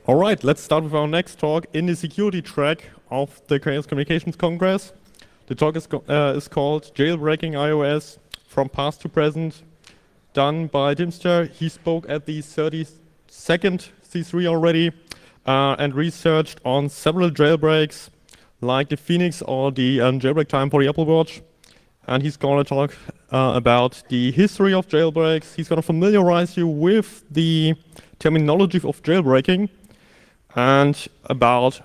All right, let's start with our next talk in the security track of the Chaos Communications Congress. The talk is called Jailbreaking iOS from Past to Present, done by Dimster. He spoke at the 32nd C3 already and researched on several jailbreaks like the Phoenix or the jailbreak time for the Apple Watch. And he's going to talk about the history of jailbreaks. He's going to familiarize you with the terminology of jailbreaking and about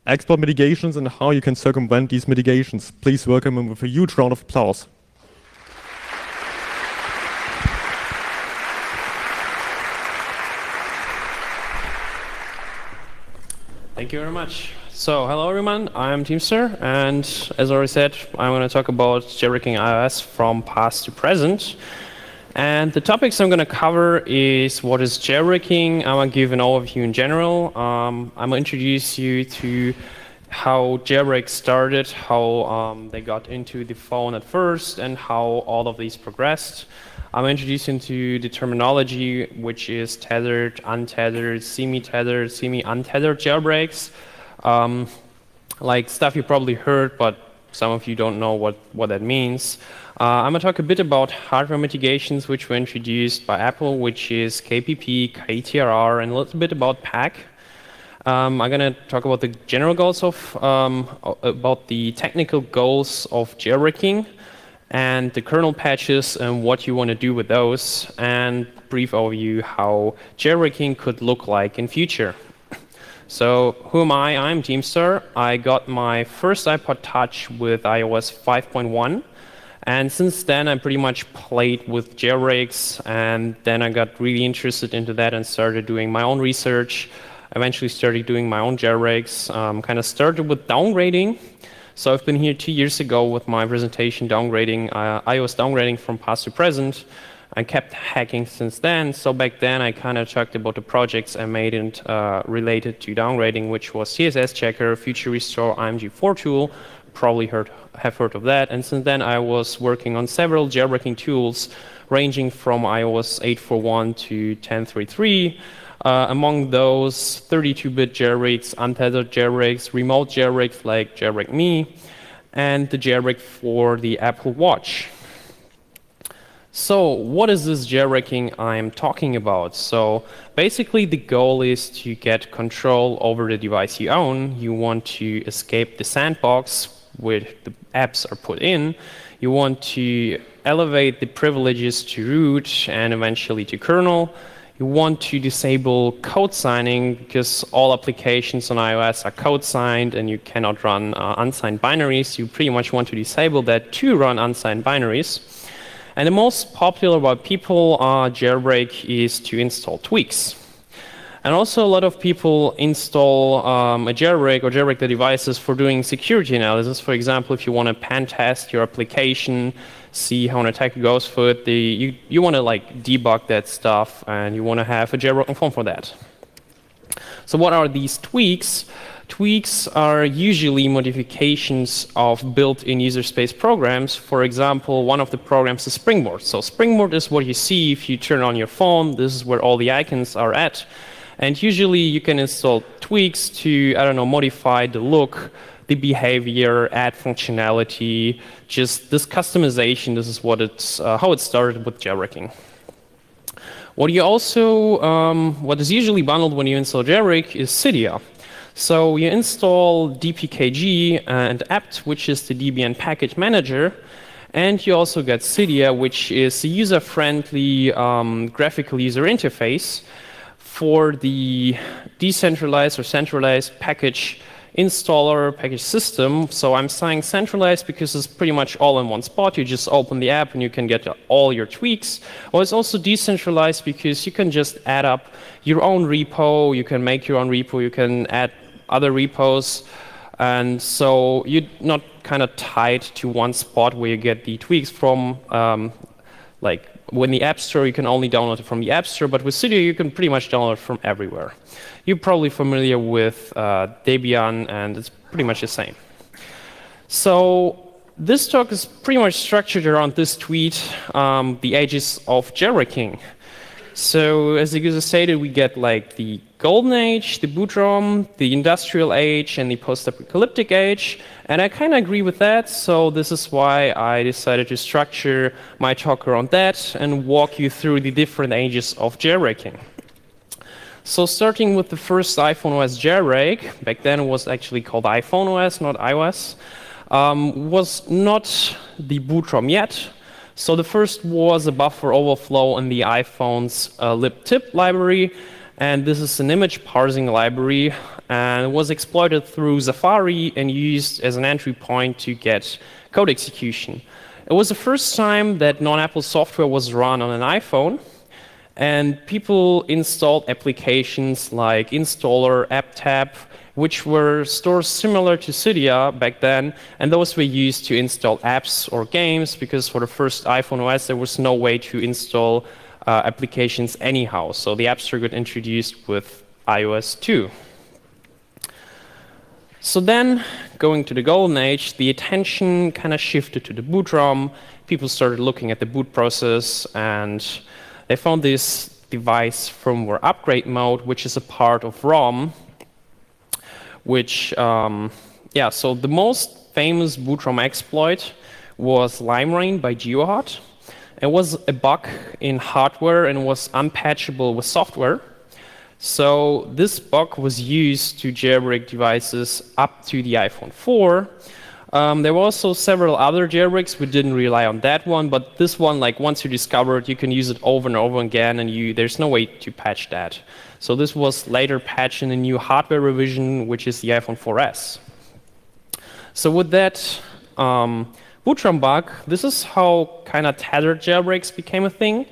exploit mitigations and how you can circumvent these mitigations. Please welcome him with a huge round of applause. Thank you very much. So, hello everyone, I'm Teamster, and as already said, I'm going to talk about jailbreaking iOS from past to present. And the topics I'm going to cover is what is jailbreaking. I'm going to give an overview in general. I'm going to introduce you to how jailbreaks started, how they got into the phone at first, and how all of these progressed. I'm going to introduce you to the terminology, which is tethered, untethered, semi-tethered, semi-untethered jailbreaks. Like stuff you probably heard, but some of you don't know what that means. I'm going to talk a bit about hardware mitigations, which were introduced by Apple, which is Kbp, Ktr, and a little bit about PAC. I'm going to talk about the general goals of, about the technical goals of jailbreaking, and the kernel patches and what you want to do with those, and brief overview how jailbreaking could look like in future. So who am I? I'm Teamster. I got my first iPod Touch with iOS 5.1. And since then, I pretty much played with jailbreaks. And then I got really interested into that and started doing my own research. Eventually started doing my own jailbreaks. Kind of started with downgrading. So I've been here 2 years ago with my presentation downgrading, iOS downgrading from past to present. I kept hacking since then, so back then I kind of talked about the projects I made and related to downgrading, which was CSS Checker, Future Restore, IMG4 tool, probably have heard of that, and since then I was working on several jailbreaking tools ranging from iOS 8.4.1 to 10.3.3. Among those, 32-bit jailbreaks, untethered jailbreaks, remote jailbreaks like Jailbreak Me, and the jailbreak for the Apple Watch. So what is this jailbreaking I'm talking about? So basically the goal is to get control over the device you own. You want to escape the sandbox where the apps are put in. You want to elevate the privileges to root and eventually to kernel. You want to disable code signing because all applications on iOS are code signed and you cannot run unsigned binaries. You pretty much want to disable that to run unsigned binaries. And the most popular by people jailbreak is to install tweaks. And also a lot of people install a jailbreak or jailbreak the devices for doing security analysis. For example, if you want to pen test your application, see how an attacker goes for it, you want to like debug that stuff and you want to have a jailbroken phone for that. So what are these tweaks? Tweaks are usually modifications of built-in user space programs. For example, one of the programs is Springboard. So Springboard is what you see if you turn on your phone. This is where all the icons are at. And usually you can install tweaks to, I don't know, modify the look, the behavior, add functionality, just this customization. This is what it's, how it started with jailbreaking. What you also, what is usually bundled when you install jailbreak is Cydia. So you install dpkg and apt, which is the Debian package manager, and you also get Cydia, which is a user-friendly graphical user interface for the decentralized or centralized package installer, package system. So I'm saying centralized because it's pretty much all in one spot. You just open the app and you can get all your tweaks. Or it's also decentralized because you can just add up your own repo, you can make your own repo, you can add other repos. And so you're not kind of tied to one spot where you get the tweaks from. Like when the App Store, you can only download it from the App Store, but with Cydia, you can pretty much download it from everywhere. You're probably familiar with Debian, and it's pretty much the same. So this talk is pretty much structured around this tweet, the ages of jailbreaking. So as the user stated, we get like the golden age, the boot ROM, the industrial age, and the post-apocalyptic age. And I kind of agree with that, so this is why I decided to structure my talk around that and walk you through the different ages of jailbreaking. So starting with the first iPhone OS jailbreak, back then it was actually called iPhone OS, not iOS, was not the boot ROM yet. So the first was a buffer overflow in the iPhone's libtip library, and this is an image parsing library, and it was exploited through Safari and used as an entry point to get code execution. It was the first time that non-Apple software was run on an iPhone, and people installed applications like Installer, AppTab, which were stores similar to Cydia back then, and those were used to install apps or games, because for the first iPhone OS there was no way to install applications anyhow. So the App Store got introduced with iOS 2. So then, going to the golden age, the attention kind of shifted to the boot ROM. People started looking at the boot process, and they found this device firmware upgrade mode, which is a part of ROM, which, so the most famous boot ROM exploit was LimeRain by GeoHot. It was a bug in hardware and was unpatchable with software. So this bug was used to jailbreak devices up to the iPhone 4. There were also several other jailbreaks. We didn't rely on that one, but this one, like once you discover it, you can use it over and over again, and there's no way to patch that. So this was later patched in a new hardware revision, which is the iPhone 4S. So with that boot ROM bug, this is how kind of tethered jailbreaks became a thing.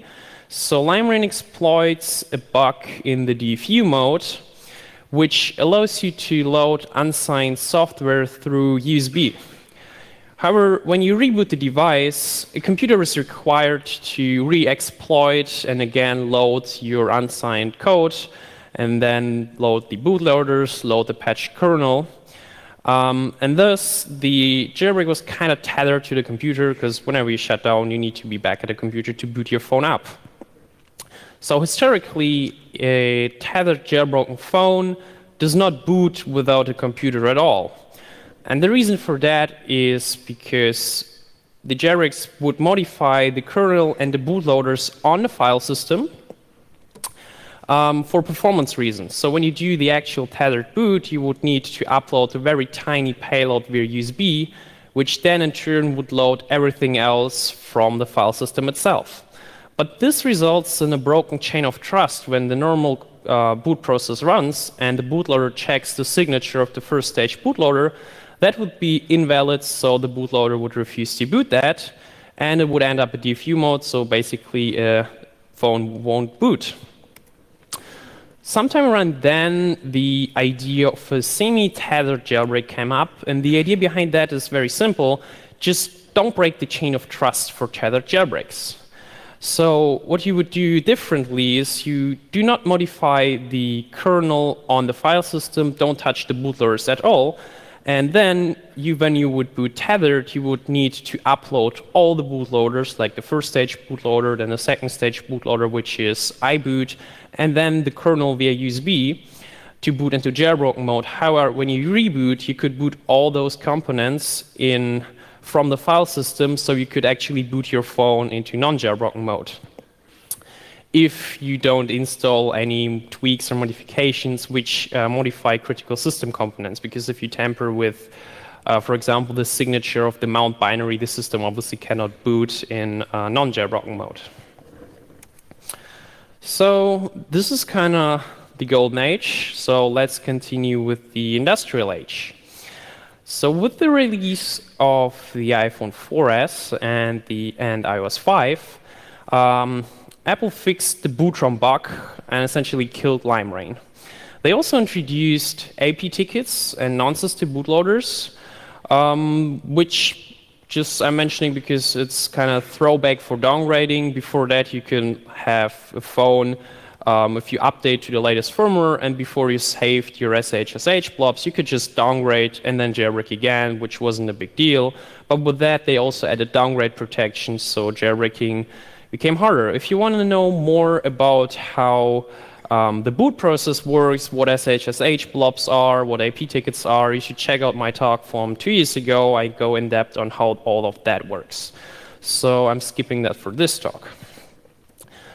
So LimeRain exploits a bug in the DFU mode, which allows you to load unsigned software through USB. However, when you reboot the device, a computer is required to re-exploit and again load your unsigned code, and then load the bootloaders, load the patched kernel. And thus, the jailbreak was kind of tethered to the computer, because whenever you shut down, you need to be back at the computer to boot your phone up. So historically, a tethered jailbroken phone does not boot without a computer at all. And the reason for that is because the jailbreaks would modify the kernel and the bootloaders on the file system for performance reasons. So when you do the actual tethered boot, you would need to upload a very tiny payload via USB, which then in turn would load everything else from the file system itself. But this results in a broken chain of trust when the normal boot process runs and the bootloader checks the signature of the first stage bootloader. That would be invalid, so the bootloader would refuse to boot that, and it would end up in DFU mode, so basically a phone won't boot. Sometime around then, the idea of a semi-tethered jailbreak came up, and the idea behind that is very simple. Just don't break the chain of trust for tethered jailbreaks. So what you would do differently is you do not modify the kernel on the file system, don't touch the bootloaders at all, and then when you would boot tethered, you would need to upload all the bootloaders, like the first stage bootloader, then the second stage bootloader, which is iBoot, and then the kernel via USB to boot into jailbroken mode. However, when you reboot, you could boot all those components from the file system, so you could actually boot your phone into non-jailbroken mode. If you don't install any tweaks or modifications which modify critical system components, because if you tamper with, for example, the signature of the mount binary, the system obviously cannot boot in non-jailbroken mode. So this is kind of the golden age, so let's continue with the industrial age. So with the release of the iPhone 4S and iOS 5, Apple fixed the boot ROM bug and essentially killed LimeRain. They also introduced AP tickets and nonces to bootloaders, which just I'm mentioning because it's kind of throwback for downgrading. Before that, you can have a phone if you update to the latest firmware, and before you saved your SHSH blobs, you could just downgrade and then jailbreak again, which wasn't a big deal. But with that, they also added downgrade protection, so jailbreaking became harder. If you want to know more about how the boot process works, what SHSH blobs are, what AP tickets are, you should check out my talk from 2 years ago. I go in depth on how all of that works. So I'm skipping that for this talk.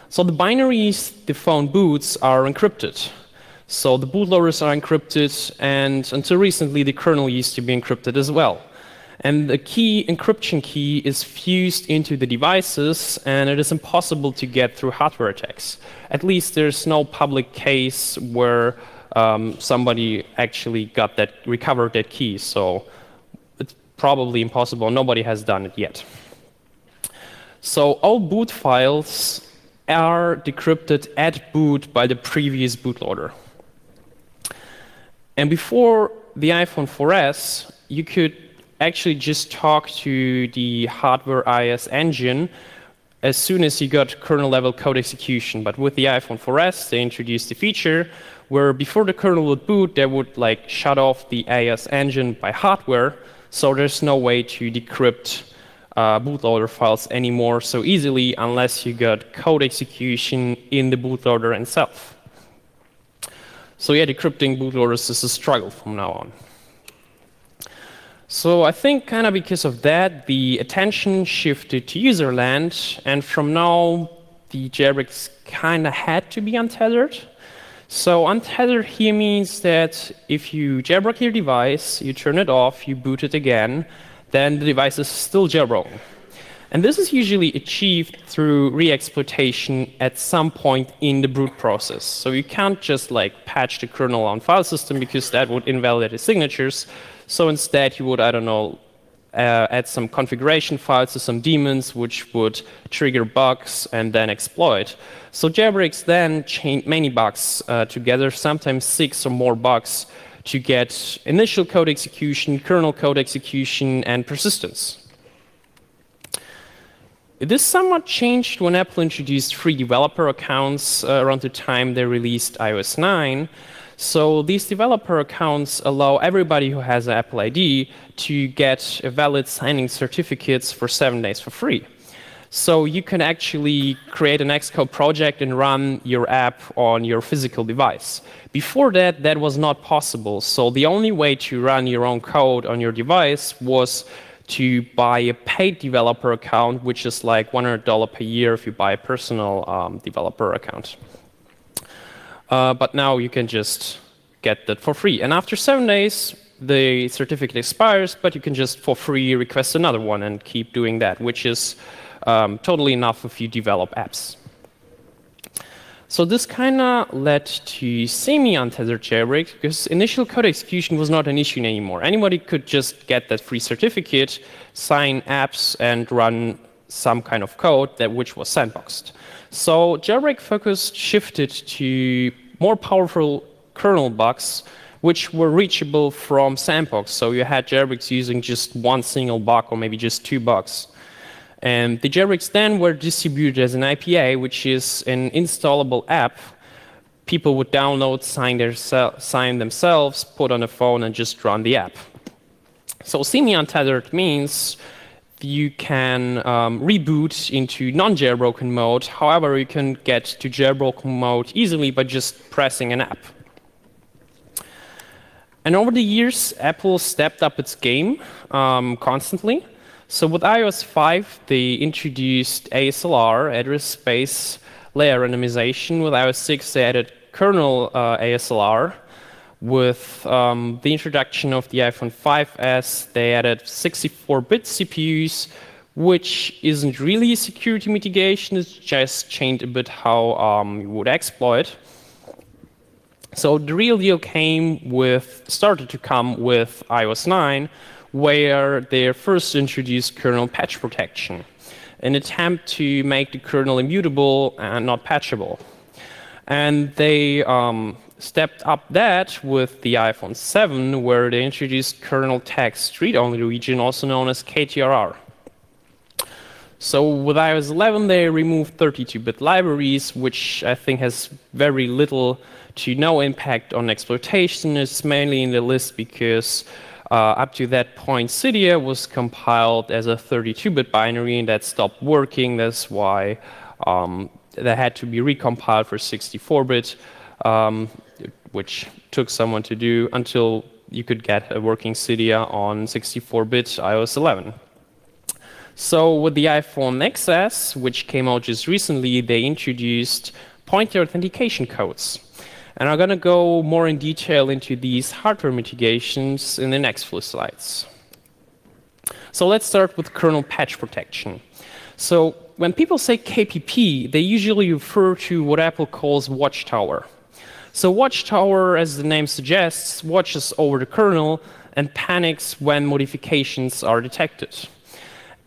So the binaries the phone boots are encrypted. So the bootloaders are encrypted, and until recently, the kernel used to be encrypted as well. And the encryption key is fused into the devices, and it is impossible to get through hardware attacks. At least there's no public case where somebody actually recovered that key. So it's probably impossible. Nobody has done it yet. So all boot files are decrypted at boot by the previous bootloader. And before the iPhone 4S, you could actually just talk to the hardware IS engine as soon as you got kernel-level code execution. But with the iPhone 4S, they introduced a feature where before the kernel would boot, they would shut off the IS engine by hardware, so there's no way to decrypt bootloader files anymore so easily unless you got code execution in the bootloader itself. So yeah, decrypting bootloaders is a struggle from now on. So I think kind of because of that, the attention shifted to userland, and from now, the jailbreaks kind of had to be untethered. So untethered here means that if you jailbreak your device, you turn it off, you boot it again, then the device is still jailbroken. And this is usually achieved through re-exploitation at some point in the boot process. So you can't just patch the kernel on file system because that would invalidate the signatures. So instead you would, I don't know, add some configuration files to some daemons which would trigger bugs and then exploit. So jailbreaks then chain many bugs together, sometimes 6 or more bugs, to get initial code execution, kernel code execution, and persistence. This somewhat changed when Apple introduced free developer accounts around the time they released iOS 9. So these developer accounts allow everybody who has an Apple ID to get a valid signing certificates for 7 days for free. So you can actually create an Xcode project and run your app on your physical device. Before that, that was not possible. So the only way to run your own code on your device was to buy a paid developer account, which is like $100 per year if you buy a personal developer account. But now you can just get that for free. And after 7 days, the certificate expires, but you can just for free request another one and keep doing that, which is totally enough if you develop apps. So this kind of led to semi-untethered jailbreaks, because initial code execution was not an issue anymore. Anybody could just get that free certificate, sign apps, and run some kind of code which was sandboxed. So jailbreak focus shifted to more powerful kernel bugs, which were reachable from sandbox. So you had jailbreaks using just one single bug or maybe just 2 bugs. And the jailbreaks then were distributed as an IPA, which is an installable app. People would download, sign themselves, put on a phone, and just run the app. So semi-untethered means you can reboot into non-jailbroken mode. However, you can get to jailbroken mode easily by just pressing an app. And over the years, Apple stepped up its game constantly. So with iOS 5, they introduced ASLR, address space layer randomization. With iOS 6, they added kernel ASLR. With the introduction of the iPhone 5S, they added 64-bit CPUs, which isn't really security mitigation. It's just changed a bit how you would exploit. So the real deal started to come with iOS 9, where they first introduced kernel patch protection, an attempt to make the kernel immutable and not patchable. And they stepped up that with the iPhone 7, where they introduced kernel text read-only region, also known as KTRR. So with iOS 11, they removed 32-bit libraries, which I think has very little to no impact on exploitation. It's mainly in the list because up to that point, Cydia was compiled as a 32-bit binary, and that stopped working. That's why that had to be recompiled for 64-bit, which took someone to do until you could get a working Cydia on 64-bit iOS 11. So with the iPhone XS, which came out just recently, they introduced pointer authentication codes. And I'm going to go more in detail into these hardware mitigations in the next few slides. So let's start with kernel patch protection. So when people say KPP, they usually refer to what Apple calls Watchtower. So Watchtower, as the name suggests, watches over the kernel and panics when modifications are detected.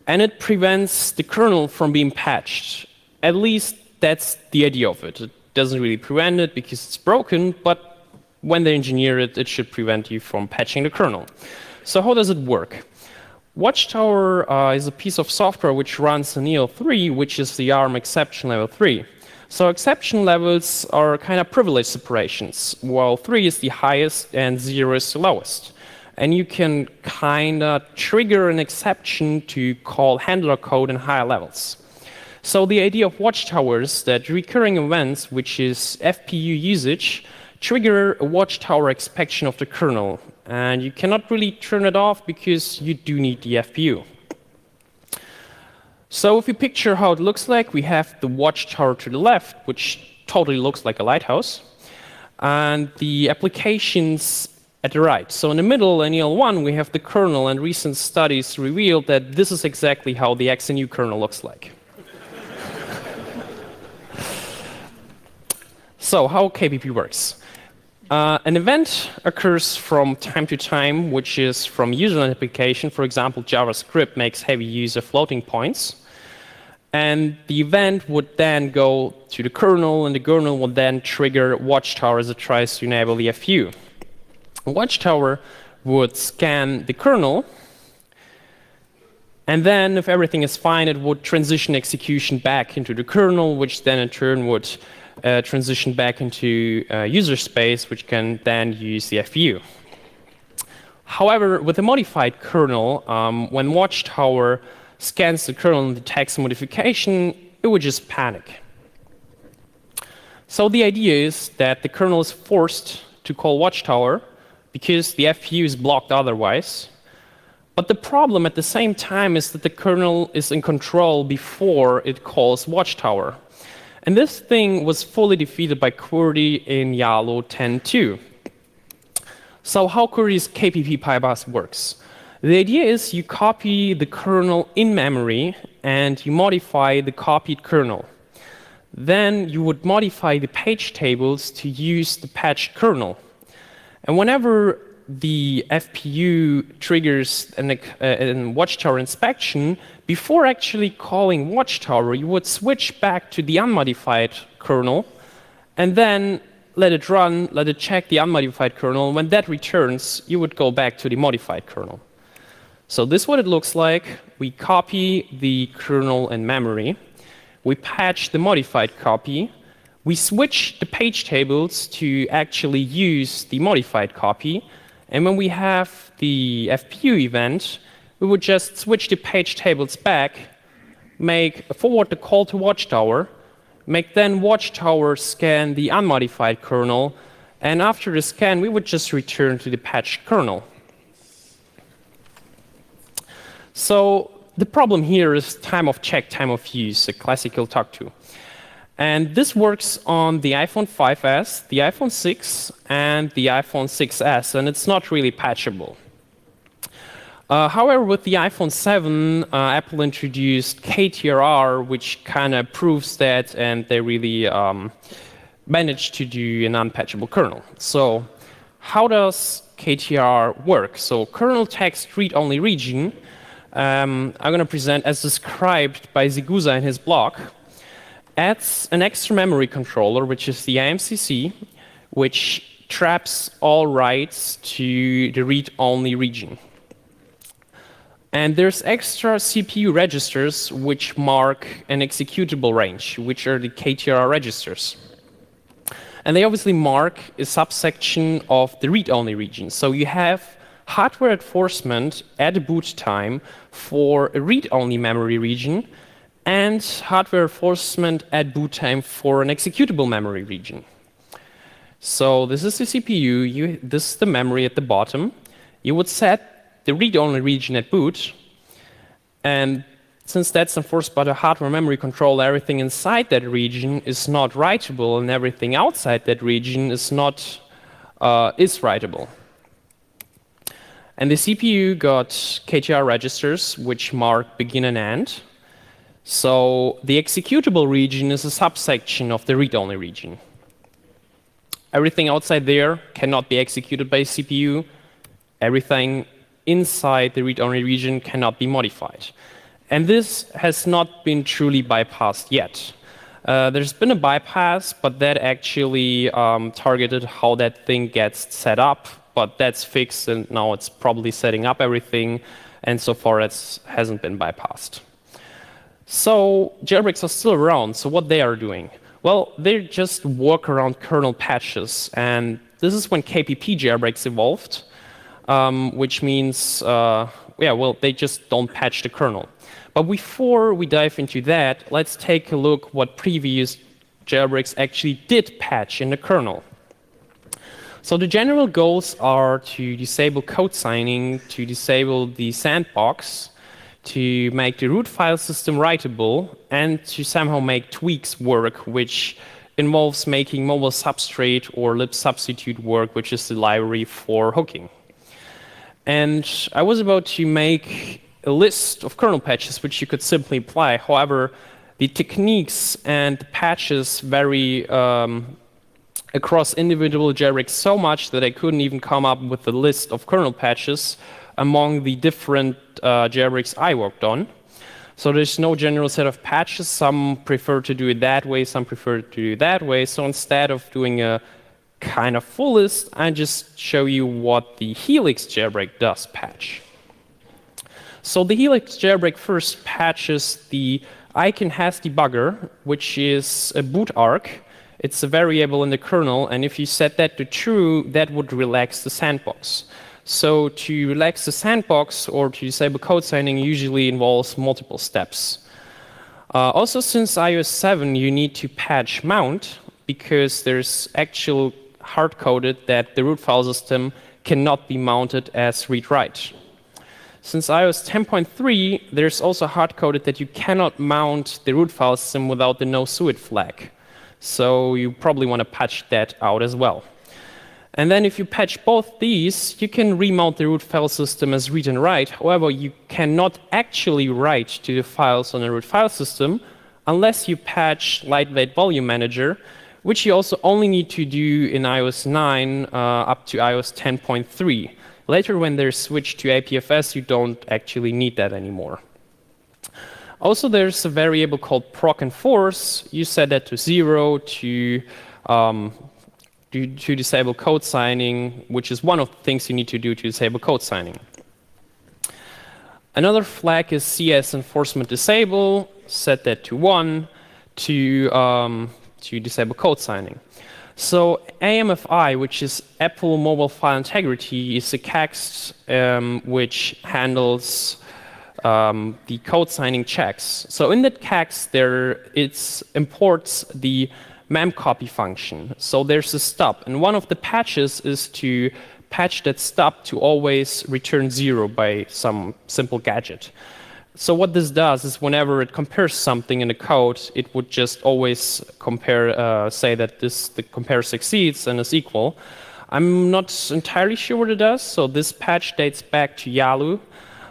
And it prevents the kernel from being patched. At least that's the idea of it. It doesn't really prevent it because it's broken, but when they engineer it, it should prevent you from patching the kernel. So how does it work? Watchtower is a piece of software which runs on EL3, which is the ARM exception level 3. So exception levels are kind of privilege separations, while 3 is the highest and 0 is the lowest. And you can kind of trigger an exception to call handler code in higher levels. So the idea of Watchtower is that recurring events, which is FPU usage, trigger a Watchtower inspection of the kernel. And you cannot really turn it off because you do need the FPU. So if you picture how it looks like, we have the Watchtower to the left, which totally looks like a lighthouse, and the applications at the right. So in the middle, in EL1, we have the kernel, and recent studies revealed that this is exactly how the XNU kernel looks like. So how Kbp works. An event occurs from time to time, which is from user application. For example, JavaScript makes heavy use of floating points. And the event would then go to the kernel, and the kernel would then trigger Watchtower as it tries to enable the FPU. Watchtower would scan the kernel, and then if everything is fine, it would transition execution back into the kernel, which then in turn would transition back into user space, which can then use the FPU. However, with a modified kernel, when Watchtower scans the kernel and detects a modification, it would just panic. So the idea is that the kernel is forced to call Watchtower because the FPU is blocked otherwise. But the problem at the same time is that the kernel is in control before it calls Watchtower. And this thing was fully defeated by QWERTY in YALO 10.2. So how QWERTY's KPP bypass works? The idea is you copy the kernel in memory and you modify the copied kernel. Then you would modify the page tables to use the patched kernel. And whenever the FPU triggers a Watchtower inspection, before actually calling Watchtower, you would switch back to the unmodified kernel and then let it run, let it check the unmodified kernel. When that returns, you would go back to the modified kernel. So this is what it looks like. We copy the kernel in memory. We patch the modified copy. We switch the page tables to actually use the modified copy. And when we have the FPU event, we would just switch the page tables back, forward the call to Watchtower, make then Watchtower scan the unmodified kernel, and after the scan, we would just return to the patched kernel. So the problem here is time of check, time of use, a classical talk-to. And this works on the iPhone 5S, the iPhone 6, and the iPhone 6S, and it's not really patchable. However, with the iPhone 7, Apple introduced Ktr, which kind of proves that, and they really managed to do an unpatchable kernel. So how does Ktr work? So kernel text read-only region, I'm going to present as described by Zigusa in his blog, adds an extra memory controller, which is the IMCC, which traps all writes to the read-only region. And there's extra CPU registers which mark an executable range, which are the Ktr registers. And they obviously mark a subsection of the read-only region. So you have hardware enforcement at the boot time for a read-only memory region, and hardware enforcement at boot time for an executable memory region. So this is the CPU, this is the memory at the bottom. You would set the read-only region at boot, and since that's enforced by the hardware memory controller, everything inside that region is not writable, and everything outside that region is writable. And the CPU got KTR registers, which mark begin and end. So the executable region is a subsection of the read-only region. Everything outside there cannot be executed by CPU. Everything inside the read-only region cannot be modified. And this has not been truly bypassed yet. There's been a bypass, but that actually targeted how that thing gets set up. But that's fixed, and now it's probably setting up everything. And so far, it hasn't been bypassed. So jailbreaks are still around. So what they are doing? Well, they just work around kernel patches. And this is when Kbp jailbreaks evolved, which means, they just don't patch the kernel. But before we dive into that, let's take a look what previous jailbreaks actually did patch in the kernel. So the general goals are to disable code signing, to disable the sandbox, to make the root file system writable, and to somehow make tweaks work, which involves making mobile substrate or lib substitute work, which is the library for hooking. And I was about to make a list of kernel patches which you could simply apply. However, the techniques and the patches vary across individual jailbreaks so much that I couldn't even come up with a list of kernel patches among the different jailbreaks I worked on. So there's no general set of patches. Some prefer to do it that way, some prefer to do it that way. So instead of doing a kind of full list, I just show you what the Helix jailbreak does patch. So the Helix jailbreak first patches the icon has debugger, which is a boot arc. It's a variable in the kernel, and if you set that to true, that would relax the sandbox. So to relax the sandbox or to disable code signing usually involves multiple steps. Also, since iOS 7, you need to patch mount, because there's actual hard-coded that the root file system cannot be mounted as read-write. Since iOS 10.3, there's also hard-coded that you cannot mount the root file system without the no sudo flag. So you probably want to patch that out as well. And then if you patch both these, you can remount the root file system as read and write. However, you cannot actually write to the files on the root file system unless you patch lightweight volume manager, which you also only need to do in iOS 9 up to iOS 10.3. Later, when they're switched to APFS, you don't actually need that anymore. Also, there's a variable called proc enforce. You set that to 0 to disable code signing, which is one of the things you need to do to disable code signing. Another flag is CS enforcement disable. Set that to 1 to disable code signing. So AMFI, which is Apple Mobile File Integrity, is a CAX which handles the code signing checks. So in that CAX, it imports the memcopy function. So there's a stub, and one of the patches is to patch that stub to always return 0 by some simple gadget. So what this does is whenever it compares something in the code, it would just always compare, say that the compare succeeds and is equal. I'm not entirely sure what it does, so this patch dates back to Yalu.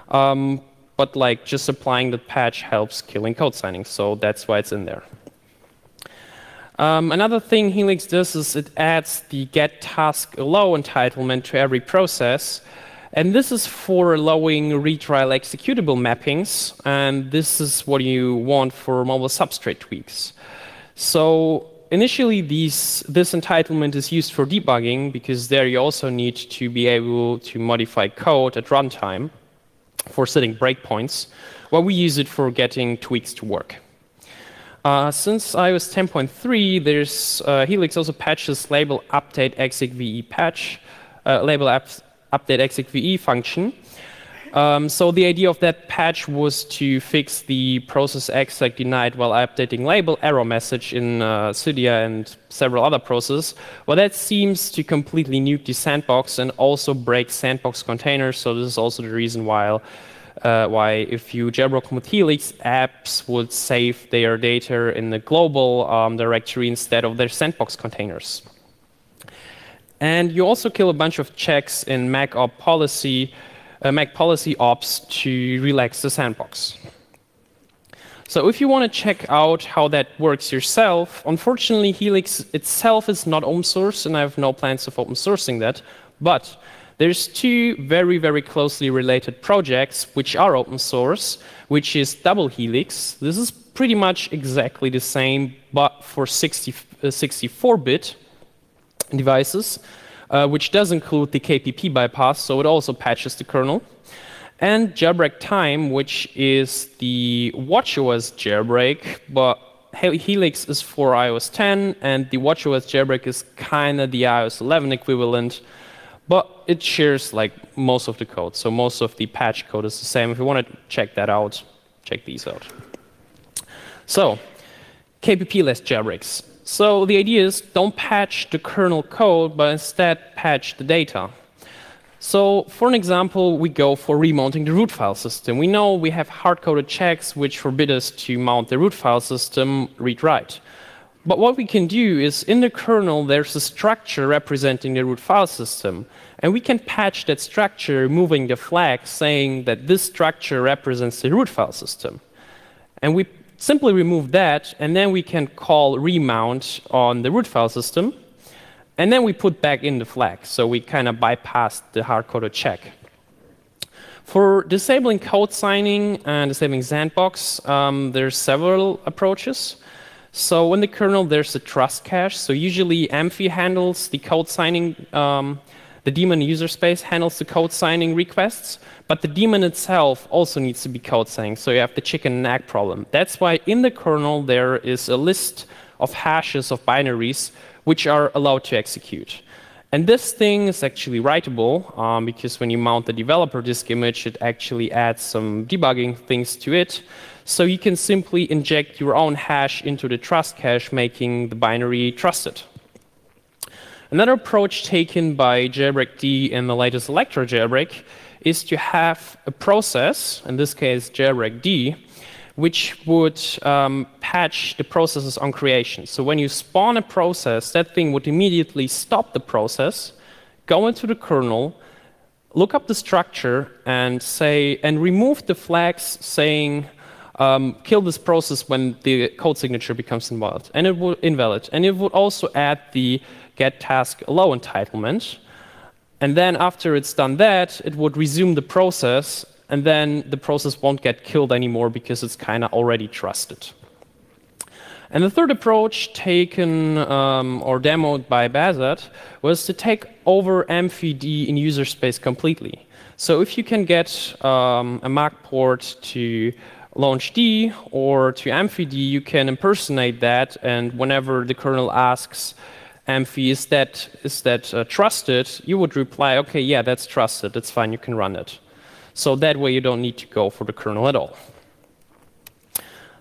But like just applying the patch helps killing code signing, so that's why it's in there. Another thing Helix does is it adds the get task allow entitlement to every process. And this is for allowing retrial executable mappings. And this is what you want for mobile substrate tweaks. So initially, this entitlement is used for debugging, because there you also need to be able to modify code at runtime for setting breakpoints, while we use it for getting tweaks to work. Since iOS 10.3, there's Helix also patches label update exec VE patch, label update exec VE function. So the idea of that patch was to fix the process exec denied while updating label error message in Cydia and several other processes. Well, that seems to completely nuke the sandbox and also break sandbox containers. So this is also the reason why if you jailbroke with Helix, apps would save their data in the global directory instead of their sandbox containers. And you also kill a bunch of checks in Mac policy ops to relax the sandbox. So if you want to check out how that works yourself, unfortunately, Helix itself is not open source, and I have no plans of open sourcing that. But there's two very, very closely related projects which are open source, which is Double Helix. This is pretty much exactly the same, but for 64-bit devices, which does include the KPP bypass, so it also patches the kernel. And Jailbreak Time, which is the watchOS jailbreak, but Helix is for iOS 10, and the watchOS jailbreak is kind of the iOS 11 equivalent, but it shares like most of the code. So most of the patch code is the same. If you want to check that out, check these out. So KPP-less jailbreaks. So the idea is don't patch the kernel code, but instead patch the data. So for an example, we go for remounting the root file system. We know we have hard-coded checks which forbid us to mount the root file system read-write. But what we can do is in the kernel, there's a structure representing the root file system. And we can patch that structure, removing the flag saying that this structure represents the root file system. And we simply remove that, and then we can call remount on the root file system. And then we put back in the flag, so we kind of bypassed the hard-coded check. For disabling code signing and disabling sandbox, there's several approaches. So in the kernel, there's a trust cache. So usually Amphi handles the code signing, the daemon user space handles the code signing requests, but the daemon itself also needs to be code signing. So you have the chicken and egg problem. That's why in the kernel, there is a list of hashes of binaries which are allowed to execute. And this thing is actually writable, because when you mount the developer disk image, it actually adds some debugging things to it. So you can simply inject your own hash into the trust cache, making the binary trusted. Another approach taken by Jailbreak D in the latest Electro jailbreak is to have a process, in this case Jailbreak D, which would patch the processes on creation. So when you spawn a process, that thing would immediately stop the process, go into the kernel, look up the structure, and remove the flags saying, kill this process when the code signature becomes invalid. And it would also add the get task allow entitlement. And then after it's done that, it would resume the process, and then the process won't get killed anymore because it's kind of already trusted. And the third approach taken or demoed by Bazat was to take over MVD in user space completely. So if you can get a Magport to launch D or to MVD, you can impersonate that, and whenever the kernel asks MV, is that trusted, you would reply, OK, yeah, that's trusted. That's fine. You can run it. So that way you don't need to go for the kernel at all.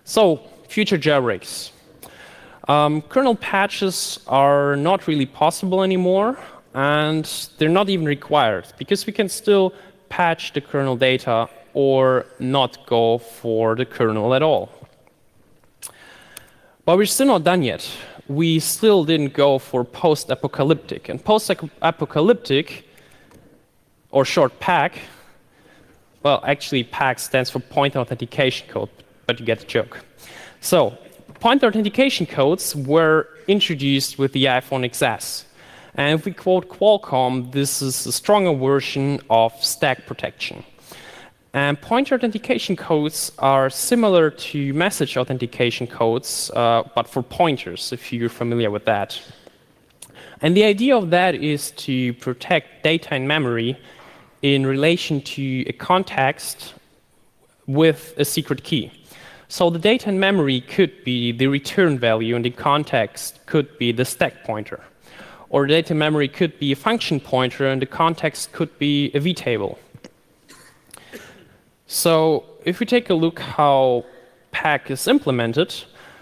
So future jailbreaks. Kernel patches are not really possible anymore, and they're not even required, because we can still patch the kernel data or not go for the kernel at all. But we're still not done yet. We still didn't go for post-apocalyptic. And post-apocalyptic, or short PAC, well, actually, PAC stands for Pointer Authentication Code, but you get the joke. So pointer authentication codes were introduced with the iPhone XS. And if we quote Qualcomm, this is a stronger version of stack protection. And pointer authentication codes are similar to message authentication codes, but for pointers, if you're familiar with that. And the idea of that is to protect data in memory in relation to a context with a secret key. So the data in memory could be the return value, and the context could be the stack pointer. Or data in memory could be a function pointer, and the context could be a vtable. So if we take a look how pack is implemented,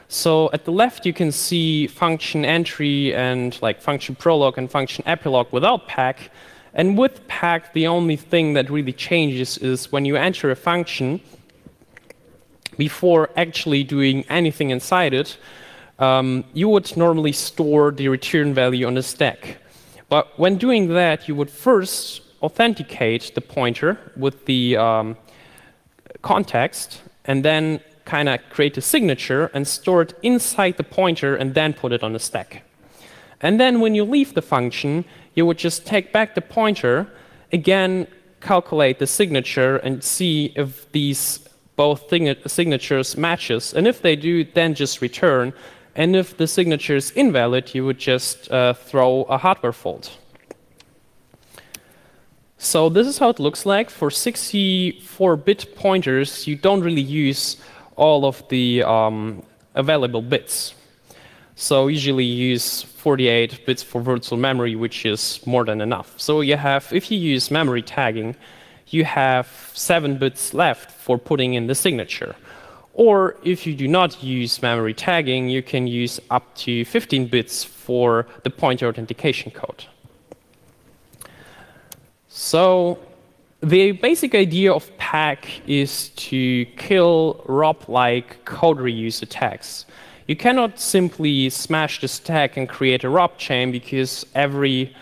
so at the left you can see function entry and like function prologue and function epilogue without pack. And with pack, the only thing that really changes is when you enter a function, before actually doing anything inside it, you would normally store the return value on the stack. But when doing that, you would first authenticate the pointer with the context, and then kind of create a signature and store it inside the pointer and then put it on the stack. And then when you leave the function, you would just take back the pointer, again calculate the signature and see if these both signatures matches. And if they do, then just return. And if the signature is invalid, you would just throw a hardware fault. So this is how it looks like. For 64-bit pointers, you don't really use all of the available bits. So usually you use 48 bits for virtual memory, which is more than enough. So you have, if you use memory tagging, you have 7 bits left for putting in the signature. Or if you do not use memory tagging, you can use up to 15 bits for the pointer authentication code. So the basic idea of pack is to kill ROP-like code reuse attacks. You cannot simply smash the stack and create a ROP chain, because every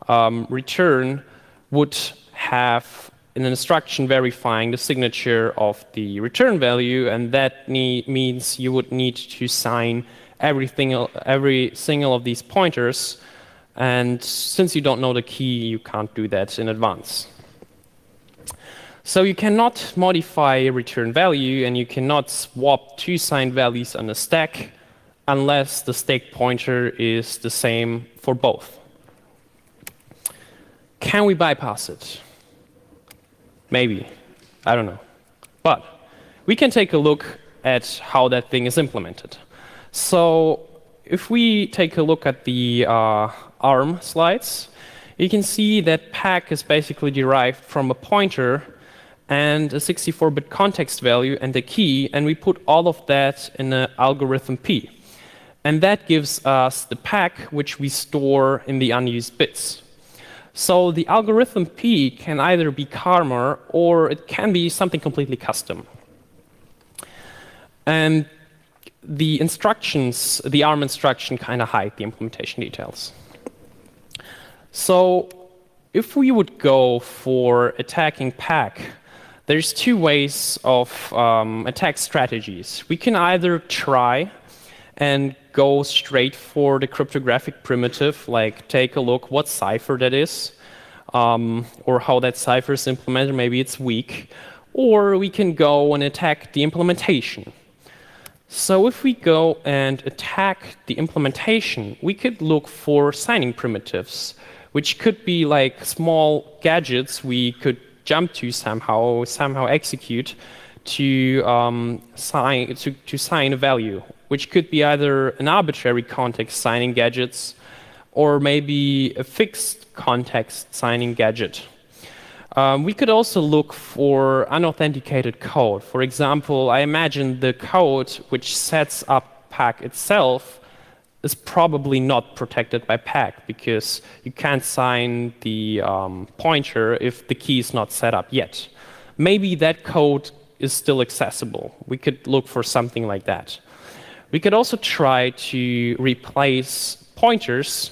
return would have an instruction verifying the signature of the return value, and that means you would need to sign every single of these pointers. And since you don't know the key, you can't do that in advance. So you cannot modify a return value, and you cannot swap two signed values on a stack unless the stack pointer is the same for both. Can we bypass it? Maybe. I don't know. But we can take a look at how that thing is implemented. So if we take a look at the ARM slides, you can see that pack is basically derived from a pointer and a 64-bit context value and a key, and we put all of that in an algorithm P. And that gives us the pack, which we store in the unused bits. So the algorithm P can either be Karma, or it can be something completely custom. And the instructions, the ARM instruction, kind of hide the implementation details. So if we would go for attacking pack, there's two ways of attack strategies. We can either try and go straight for the cryptographic primitive, like take a look what cipher that is, or how that cipher is implemented, maybe it's weak. Or we can go and attack the implementation. So if we go and attack the implementation, we could look for signing primitives, which could be like small gadgets we could jump to somehow execute to sign a value, which could be either an arbitrary context signing gadgets, or maybe a fixed context signing gadget. We could also look for unauthenticated code. For example, I imagine the code which sets up pack itself is probably not protected by pack, because you can't sign the pointer if the key is not set up yet. Maybe that code is still accessible. We could look for something like that. We could also try to replace pointers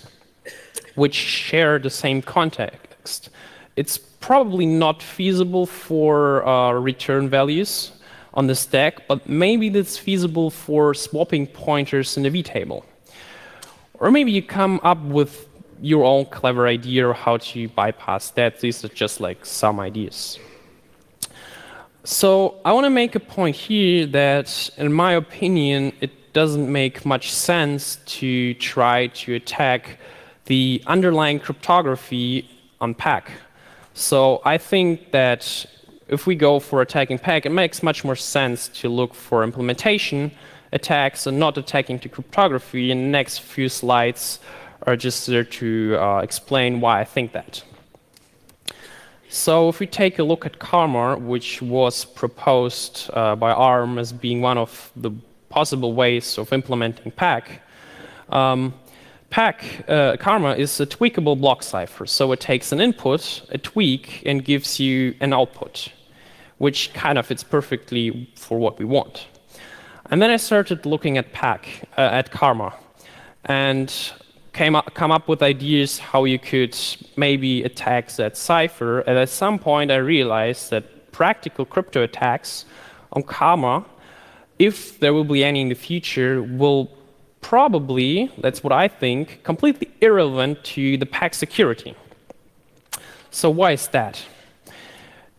which share the same context. It's probably not feasible for return values on the stack, but maybe that's feasible for swapping pointers in the vtable. Or maybe you come up with your own clever idea of how to bypass that. These are just like some ideas. So I want to make a point here that, in my opinion, it doesn't make much sense to try to attack the underlying cryptography on pack. So I think that if we go for attacking pack, it makes much more sense to look for implementation attacks and not attacking the cryptography. And the next few slides are just there to explain why I think that. So if we take a look at Karma, which was proposed by ARM as being one of the possible ways of implementing PAC, Karma is a tweakable block cipher. So it takes an input, a tweak, and gives you an output, which kind of fits perfectly for what we want. And then I started looking at at Karma, and come up with ideas how you could maybe attack that cipher. And at some point, I realized that practical crypto attacks on Karma, if there will be any in the future, will probably, that's what I think, completely irrelevant to the PAC security. So why is that?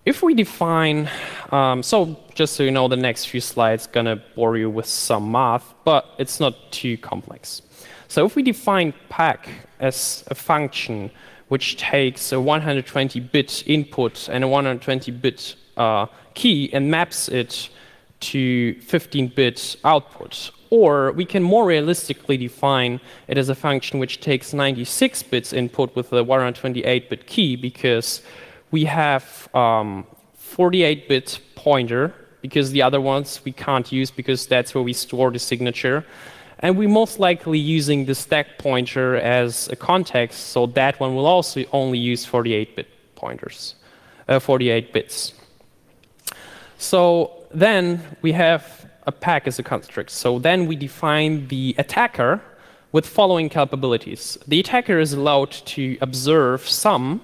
If we define, so just so you know, the next few slides gonna bore you with some math, but it's not too complex. So if we define PAC as a function which takes a 120-bit input and a 120-bit key and maps it to 15-bit output, or we can more realistically define it as a function which takes 96 bits input with a 128-bit key, because we have 48-bit pointer, because the other ones we can't use because that's where we store the signature. And we're most likely using the stack pointer as a context, so that one will also only use 48-bit pointers, 48 bits. So then we have a PAC as a construct. So then we define the attacker with following capabilities. The attacker is allowed to observe some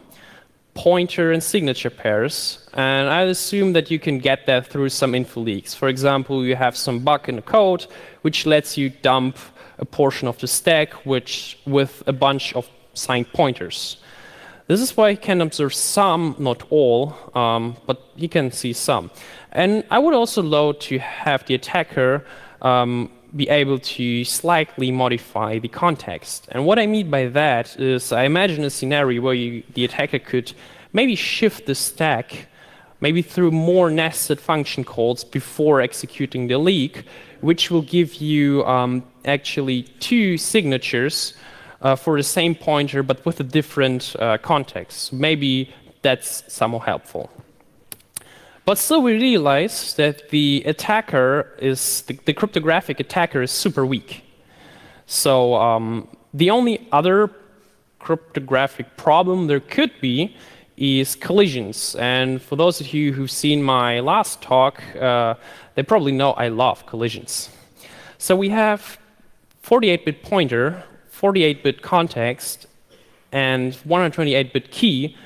pointer and signature pairs, and I assume that you can get that through some info leaks. For example, you have some bug in the code which lets you dump a portion of the stack with a bunch of signed pointers. This is why you can observe some, not all, but you can see some. And I would also allow to have the attacker be able to slightly modify the context. And what I mean by that is, I imagine a scenario where the attacker could maybe shift the stack, maybe through more nested function calls before executing the leak, which will give you actually two signatures for the same pointer, but with a different context. Maybe that's somehow helpful. But still, we realize that the attacker is, the cryptographic attacker is super weak. So the only other cryptographic problem there could be is collisions. And for those of you who've seen my last talk, they probably know I love collisions. So we have 48-bit pointer, 48-bit context, and 128-bit key.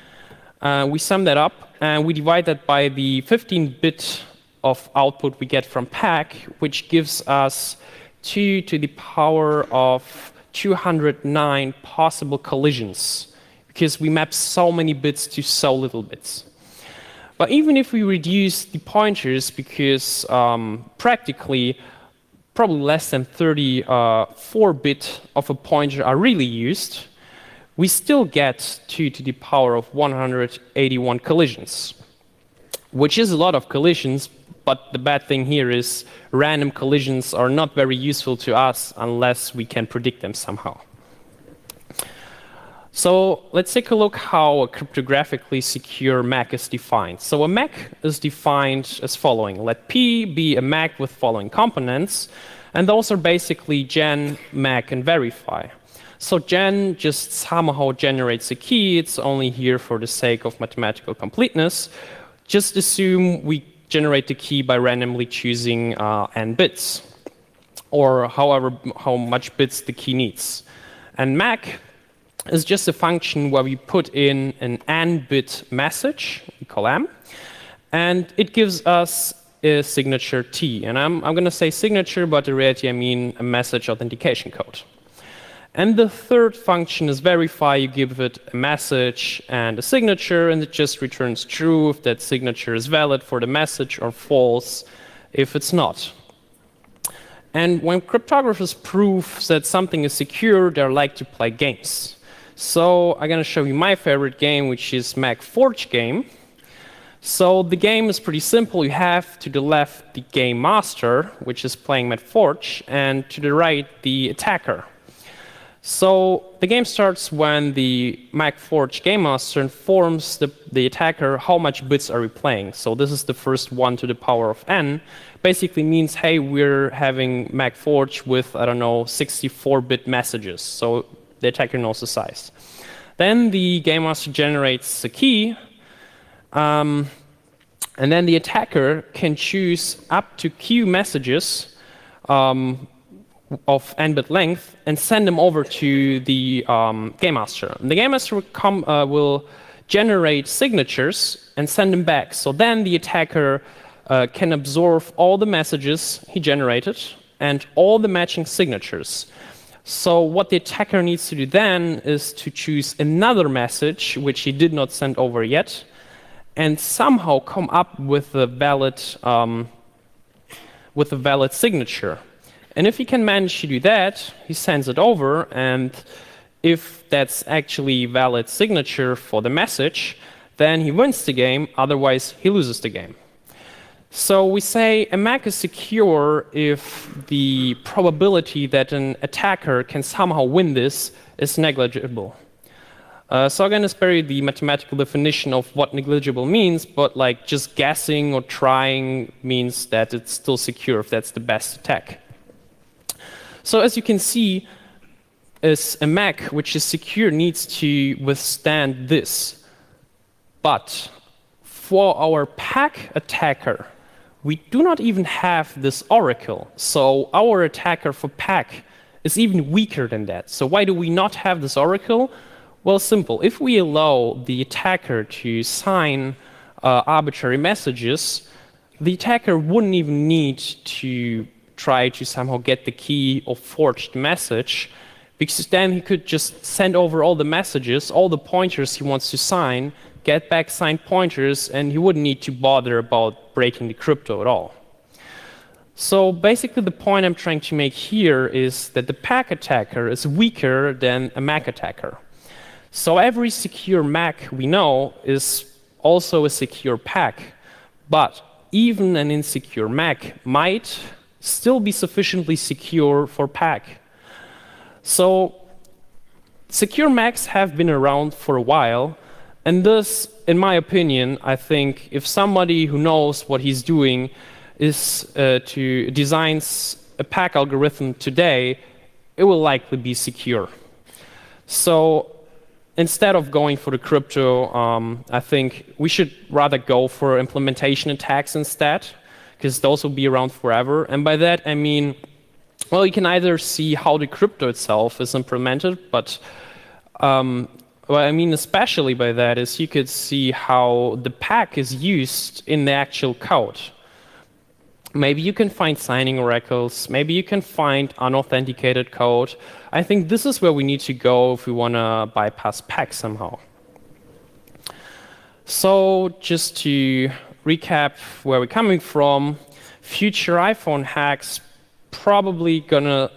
We sum that up, and we divide that by the 15-bit of output we get from PAC, which gives us 2 to the power of 209 possible collisions, because we map so many bits to so little bits. But even if we reduce the pointers, because practically probably less than 34-bit of a pointer are really used, we still get 2 to the power of 181 collisions, which is a lot of collisions, but the bad thing here is random collisions are not very useful to us unless we can predict them somehow. So let's take a look how a cryptographically secure MAC is defined. So a MAC is defined as following. Let P be a MAC with following components, and those are basically gen, MAC, and verify. So gen just somehow generates a key. It's only here for the sake of mathematical completeness. Just assume we generate the key by randomly choosing n bits, or how much bits the key needs. And MAC is just a function where we put in an n-bit message, we call m, and it gives us a signature T. And I'm going to say signature, but in reality I mean a message authentication code. And the third function is verify. You give it a message and a signature, and it just returns true if that signature is valid for the message, or false if it's not. And when cryptographers prove that something is secure, they like to play games. So I'm going to show you my favorite game, which is Magforge Game. So the game is pretty simple. You have to the left the game master, which is playing Magforge, and to the right the attacker. So the game starts when the Magforge Game Master informs the attacker how much bits are we playing. So this is the first 1 to the power of n. Basically means, hey, we're having Magforge with, I don't know, 64-bit messages. So the attacker knows the size. Then the Game Master generates a key. And then the attacker can choose up to Q messages of n-bit length and send them over to the Game Master. And the Game Master will generate signatures and send them back. So then the attacker can absorb all the messages he generated and all the matching signatures. So what the attacker needs to do then is to choose another message, which he did not send over yet, and somehow come up with a valid signature. And if he can manage to do that, he sends it over, and if that's actually a valid signature for the message, then he wins the game, otherwise he loses the game. So we say a Mac is secure if the probability that an attacker can somehow win this is negligible. So again, it's very the mathematical definition of what negligible means, but like just guessing or trying means that it's still secure if that's the best attack. So as you can see, a Mac which is secure needs to withstand this. But for our pack attacker, we do not even have this oracle. So our attacker for pack is even weaker than that. So why do we not have this oracle? Well, simple. If we allow the attacker to sign arbitrary messages, the attacker wouldn't even need to try to somehow get the key or forge the message, because then he could just send over all the messages, all the pointers he wants to sign, get back signed pointers, and he wouldn't need to bother about breaking the crypto at all. So basically the point I'm trying to make here is that the pack attacker is weaker than a Mac attacker. So every secure Mac we know is also a secure pack, but even an insecure Mac might still be sufficiently secure for pack. So secure Macs have been around for a while, and thus, in my opinion, I think if somebody who knows what he's doing is to design a pack algorithm today, it will likely be secure. So instead of going for the crypto, I think we should rather go for implementation attacks instead, because those will be around forever. And by that, I mean, well, you can either see how the crypto itself is implemented, but what I mean especially by that is you could see how the pack is used in the actual code. Maybe you can find signing oracles. Maybe you can find unauthenticated code. I think this is where we need to go if we want to bypass pack somehow. So just to recap where we're coming from, future iPhone hacks probably gonna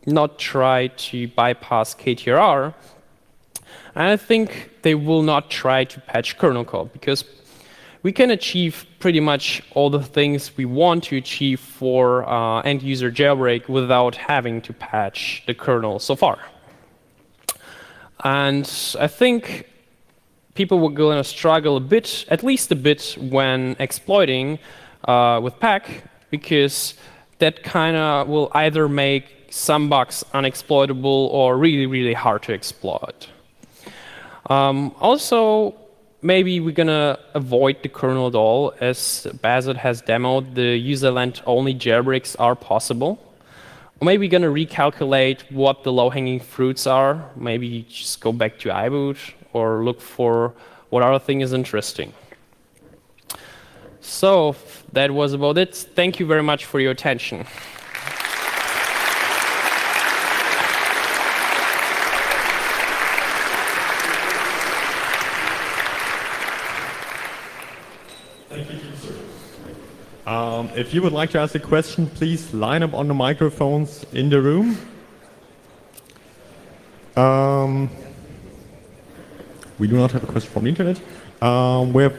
not try to bypass KTR. And I think they will not try to patch kernel code, because we can achieve pretty much all the things we want to achieve for end-user jailbreak without having to patch the kernel so far. And I think people were going to struggle a bit, at least a bit, when exploiting with pack, because that kind of will either make some bugs unexploitable or really, really hard to exploit. Also, maybe we're going to avoid the kernel at all. As Basit has demoed, the userland-only jailbreaks are possible. Or maybe we're going to recalculate what the low-hanging fruits are. Maybe just go back to iBoot or look for what other thing is interesting. So that was about it. Thank you very much for your attention. If you would like to ask a question, please line up on the microphones in the room. We do not have a question from the internet. We have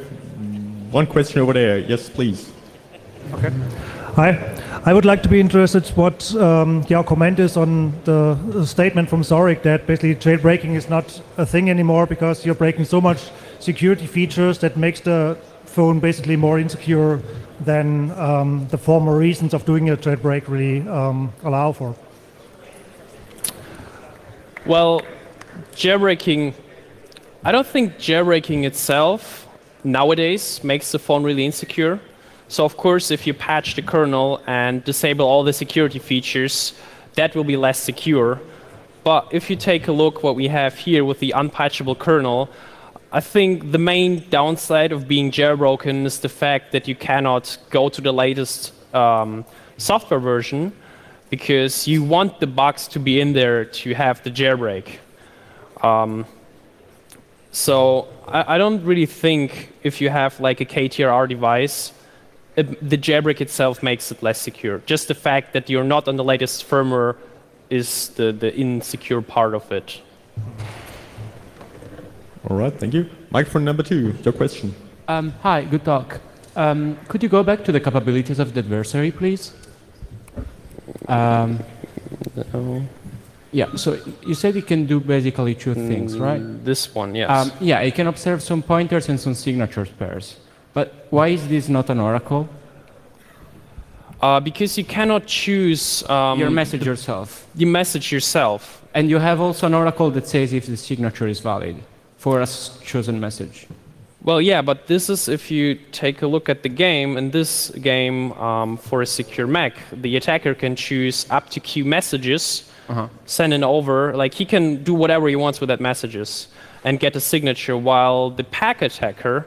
one question over there. Yes, please. Okay. Hi. I would like to be interested what your comment is on the statement from Zorik that basically jailbreaking is not a thing anymore because you're breaking so much security features that makes the phone basically more insecure than the former reasons of doing a jailbreak really allow for. Well, jailbreaking, I don't think jailbreaking itself nowadays makes the phone really insecure. So of course, if you patch the kernel and disable all the security features, that will be less secure. But if you take a look what we have here with the unpatchable kernel, I think the main downside of being jailbroken is the fact that you cannot go to the latest software version because you want the bugs to be in there to have the jailbreak. So I don't really think if you have like a KTR device, the jailbreak itself makes it less secure. Just the fact that you're not on the latest firmware is the insecure part of it. All right, thank you. Microphone number 2, your question. Hi, good talk. Could you go back to the capabilities of the adversary, please? Yeah, so you said it can do basically 2 things, right? This one, yes. Yeah, it can observe some pointers and some signature pairs. But why is this not an oracle? Because you cannot choose your message yourself. You message yourself. And you have also an oracle that says if the signature is valid for a chosen message. Well, yeah, but this is if you take a look at the game. In this game, for a secure Mac, the attacker can choose up to Q messages, send it over. Like he can do whatever he wants with that messages and get a signature, while the pack attacker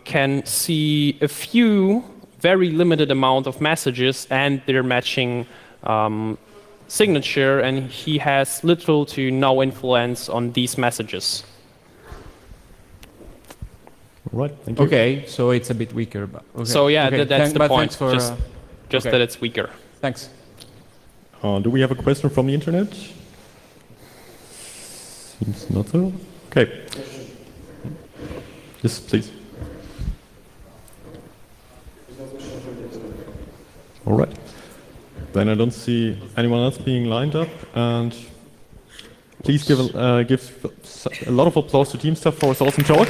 can see a few very limited amount of messages and their matching signature, and he has little to no influence on these messages. All right, thank you. Okay, so it's a bit weaker. But okay. So yeah, okay. that's the point. For, just okay. that it's weaker. Thanks. Do we have a question from the internet? Seems not so. Okay. Yes, please. All right. Then I don't see anyone else being lined up, and please give a lot of applause to Teamster for his awesome talk.